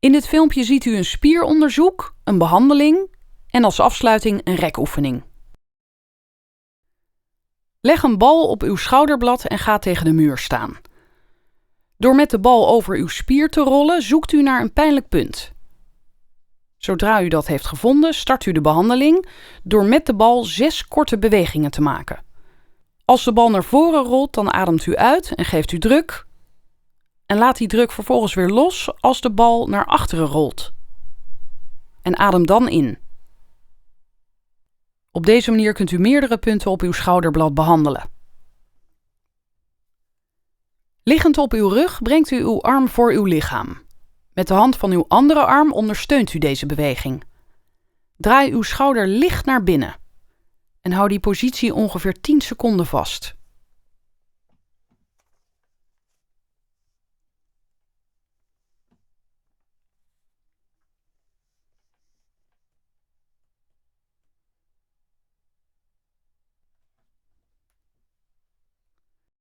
In dit filmpje ziet u een spieronderzoek, een behandeling en als afsluiting een rekoefening. Leg een bal op uw schouderblad en ga tegen de muur staan. Door met de bal over uw spier te rollen, zoekt u naar een pijnlijk punt. Zodra u dat heeft gevonden, start u de behandeling door met de bal 6 korte bewegingen te maken. Als de bal naar voren rolt, dan ademt u uit en geeft u druk. En laat die druk vervolgens weer los als de bal naar achteren rolt. En adem dan in. Op deze manier kunt u meerdere punten op uw schouderblad behandelen. Liggend op uw rug brengt u uw arm voor uw lichaam. Met de hand van uw andere arm ondersteunt u deze beweging. Draai uw schouder licht naar binnen. En hou die positie ongeveer 10 seconden vast.